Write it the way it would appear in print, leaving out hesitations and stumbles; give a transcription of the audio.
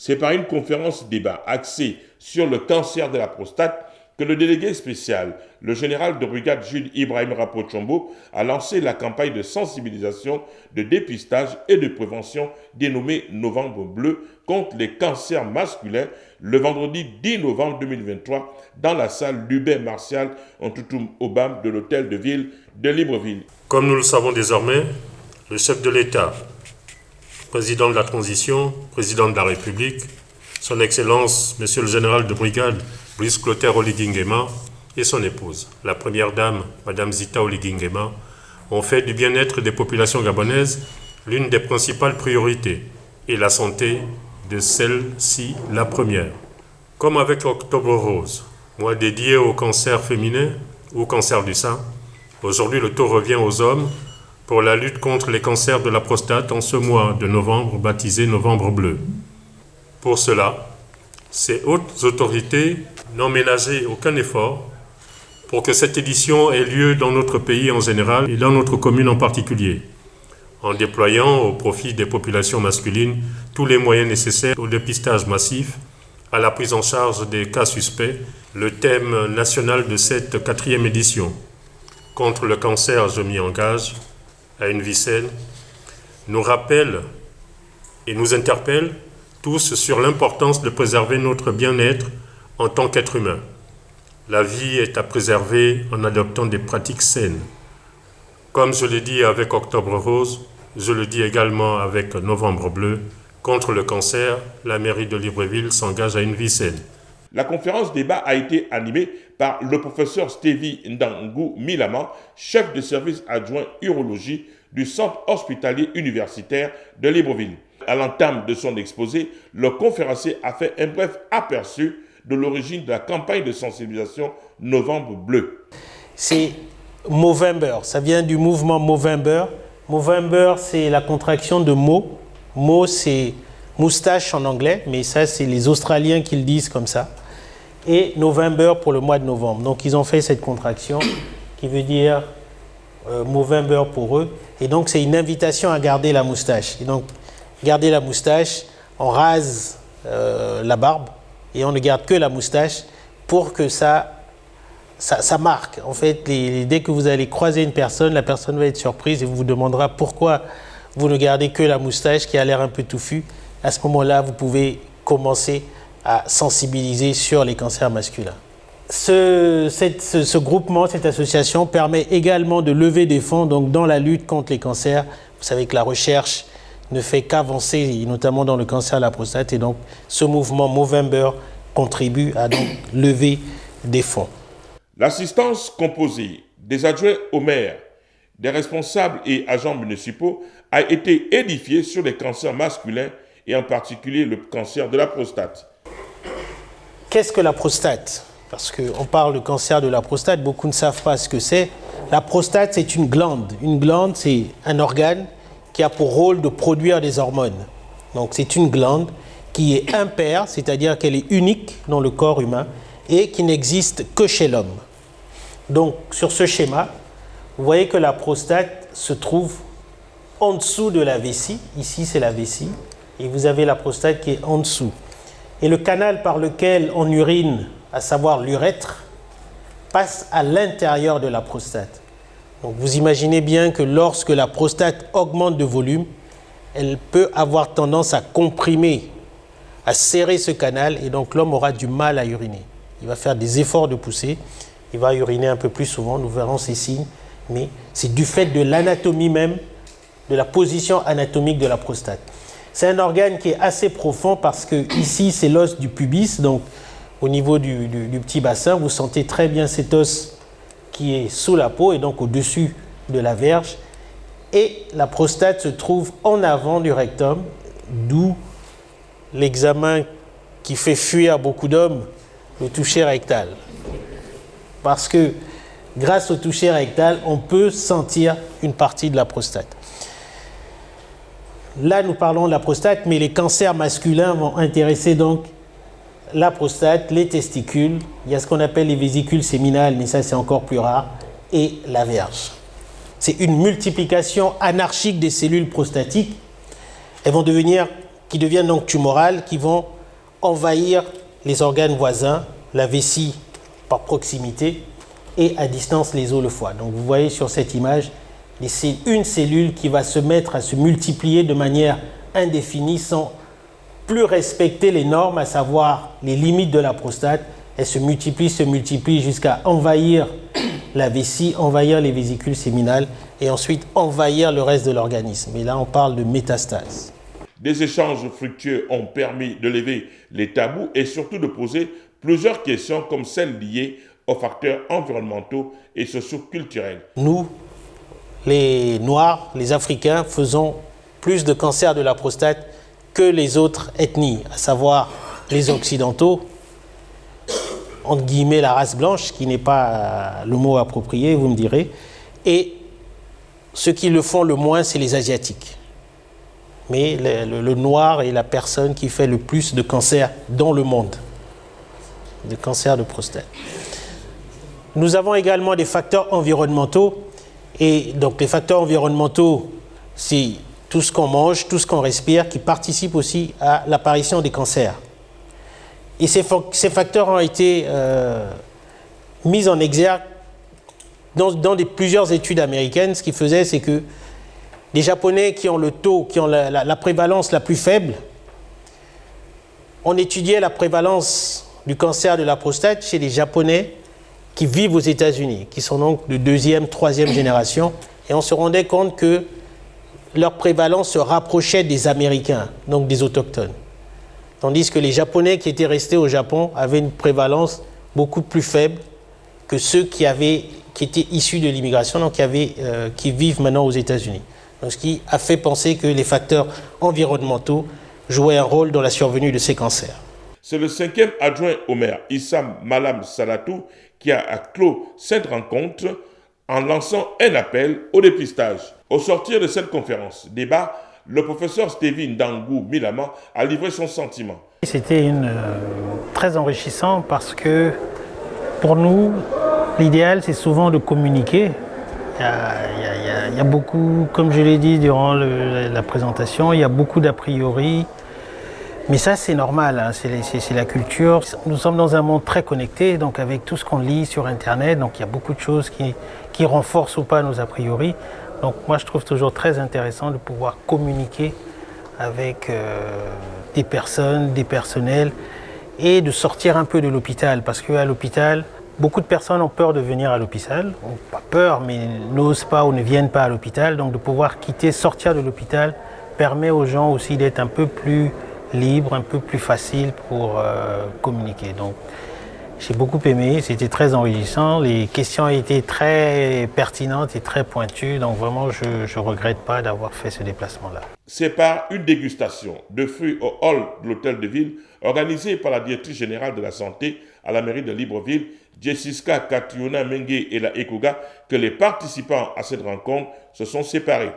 C'est par une conférence débat axée sur le cancer de la prostate que le délégué spécial, le général de brigade Jules Ibrahim Rapot-Chombo, a lancé la campagne de sensibilisation, de dépistage et de prévention dénommée Novembre Bleu contre les cancers masculins le vendredi 10 novembre 2023 dans la salle Hubert Martial Ntoutoum Obam de l'hôtel de ville de Libreville. Comme nous le savons désormais, le chef de l'État, président de la transition, président de la République, son Excellence, Monsieur le général de brigade Brice Clotaire Oligui Nguema et son épouse, la première dame, Madame Zita Oligui Nguema, ont fait du bien-être des populations gabonaises l'une des principales priorités et la santé de celle-ci la première. Comme avec Octobre Rose, mois dédié au cancer féminin ou cancer du sein, aujourd'hui le tour revient aux hommes pour la lutte contre les cancers de la prostate en ce mois de novembre baptisé Novembre Bleu. Pour cela, ces hautes autorités n'ont ménagé aucun effort pour que cette édition ait lieu dans notre pays en général et dans notre commune en particulier, en déployant au profit des populations masculines tous les moyens nécessaires au dépistage massif, à la prise en charge des cas suspects. Le thème national de cette 4e édition, contre le cancer, je m'y engage, à une vie saine, nous rappelle et nous interpelle tous sur l'importance de préserver notre bien-être en tant qu'être humain. La vie est à préserver en adoptant des pratiques saines. Comme je l'ai dit avec Octobre Rose, je le dis également avec Novembre Bleu, contre le cancer, la mairie de Libreville s'engage à une vie saine. La conférence débat a été animée par le professeur Stevie Ndangou Milama, chef de service adjoint urologie du centre hospitalier universitaire de Libreville. À l'entame de son exposé, le conférencier a fait un bref aperçu de l'origine de la campagne de sensibilisation Novembre Bleu. C'est Movember, ça vient du mouvement Movember. Movember, c'est la contraction de Mo. Mo, c'est moustache en anglais, mais ça, c'est les Australiens qui le disent comme ça. Et November pour le mois de novembre. Donc, ils ont fait cette contraction qui veut dire Movember pour eux. Et donc, c'est une invitation à garder la moustache. Et donc, garder la moustache, on rase la barbe et on ne garde que la moustache pour que ça marque. En fait, dès que vous allez croiser une personne, la personne va être surprise et vous demandera pourquoi vous ne gardez que la moustache qui a l'air un peu touffue. À ce moment-là, vous pouvez commencer à sensibiliser sur les cancers masculins. Ce groupement, cette association permet également de lever des fonds donc, dans la lutte contre les cancers. Vous savez que la recherche ne fait qu'avancer, notamment dans le cancer de la prostate. Et donc, ce mouvement Movember contribue à donc, lever des fonds. L'assistance composée des adjoints au maire, des responsables et agents municipaux a été édifiée sur les cancers masculins et en particulier le cancer de la prostate. Qu'est-ce que la prostate ? Parce qu'on parle de cancer de la prostate, beaucoup ne savent pas ce que c'est. La prostate, c'est une glande. Une glande, c'est un organe qui a pour rôle de produire des hormones. Donc c'est une glande qui est impaire, c'est-à-dire qu'elle est unique dans le corps humain et qui n'existe que chez l'homme. Donc sur ce schéma, vous voyez que la prostate se trouve en dessous de la vessie. Ici, c'est la vessie. Et vous avez la prostate qui est en dessous. Et le canal par lequel on urine, à savoir l'urètre, passe à l'intérieur de la prostate. Donc vous imaginez bien que lorsque la prostate augmente de volume, elle peut avoir tendance à comprimer, à serrer ce canal, et donc l'homme aura du mal à uriner. Il va faire des efforts de poussée, il va uriner un peu plus souvent, nous verrons ces signes, mais c'est du fait de l'anatomie même, de la position anatomique de la prostate. C'est un organe qui est assez profond parce que ici c'est l'os du pubis, donc au niveau du petit bassin, vous sentez très bien cet os qui est sous la peau et donc au-dessus de la verge. Et la prostate se trouve en avant du rectum, d'où l'examen qui fait fuir beaucoup d'hommes, le toucher rectal. Parce que grâce au toucher rectal, on peut sentir une partie de la prostate. Là, nous parlons de la prostate, mais les cancers masculins vont intéresser donc la prostate, les testicules, il y a ce qu'on appelle les vésicules séminales, mais ça c'est encore plus rare, et la verge. C'est une multiplication anarchique des cellules prostatiques. Elles vont deviennent donc tumorales, qui vont envahir les organes voisins, la vessie par proximité et à distance les os, le foie. Donc vous voyez sur cette image, c'est une cellule qui va se mettre à se multiplier de manière indéfinie sans plus respecter les normes, à savoir les limites de la prostate. Elle se multiplie jusqu'à envahir la vessie, envahir les vésicules séminales et ensuite envahir le reste de l'organisme. Et là, on parle de métastase. Des échanges fructueux ont permis de lever les tabous et surtout de poser plusieurs questions comme celles liées aux facteurs environnementaux et socioculturels. Nous, les Noirs, les Africains, faisons plus de cancers de la prostate que les autres ethnies, à savoir les Occidentaux, entre guillemets la race blanche, qui n'est pas le mot approprié, vous me direz, et ceux qui le font le moins, c'est les Asiatiques. Mais le noir est la personne qui fait le plus de cancers dans le monde, de cancers de prostate. Nous avons également des facteurs environnementaux, et donc les facteurs environnementaux, c'est tout ce qu'on mange, tout ce qu'on respire, qui participe aussi à l'apparition des cancers. Et ces facteurs ont été mis en exergue dans plusieurs études américaines. Ce qu'ils faisaient, c'est que les Japonais qui ont le taux, qui ont la prévalence la plus faible, on étudiait la prévalence du cancer de la prostate chez les Japonais qui vivent aux États-Unis, qui sont donc de deuxième, troisième génération, et on se rendait compte que leur prévalence se rapprochait des Américains, donc des autochtones. Tandis que les Japonais qui étaient restés au Japon avaient une prévalence beaucoup plus faible que ceux qui étaient issus de l'immigration, donc qui vivent maintenant aux États-Unis. Donc, ce qui a fait penser que les facteurs environnementaux jouaient un rôle dans la survenue de ces cancers. C'est le 5e adjoint au maire, Issam Malam Salatou, qui a clos cette rencontre en lançant un appel au dépistage. Au sortir de cette conférence débat, le professeur Stevin Dangou Milama a livré son sentiment. C'était très enrichissant parce que pour nous, l'idéal c'est souvent de communiquer. Il y a beaucoup, comme je l'ai dit durant la présentation, il y a beaucoup d'a priori. Mais ça c'est normal, hein, c'est la culture. Nous sommes dans un monde très connecté, donc avec tout ce qu'on lit sur Internet, donc il y a beaucoup de choses qui renforcent ou pas nos a priori. Donc moi je trouve toujours très intéressant de pouvoir communiquer avec des personnes, des personnels et de sortir un peu de l'hôpital parce qu'à l'hôpital, beaucoup de personnes ont peur de venir à l'hôpital, ou pas peur mais n'osent pas ou ne viennent pas à l'hôpital. Donc de pouvoir sortir de l'hôpital permet aux gens aussi d'être un peu plus libres, un peu plus facile pour communiquer. Donc j'ai beaucoup aimé, c'était très enrichissant, les questions étaient très pertinentes et très pointues, donc vraiment je ne regrette pas d'avoir fait ce déplacement-là. C'est par une dégustation de fruits au hall de l'hôtel de ville, organisée par la directrice générale de la santé à la mairie de Libreville, Jessica Katiuna Mengue et la Ekoga, que les participants à cette rencontre se sont séparés.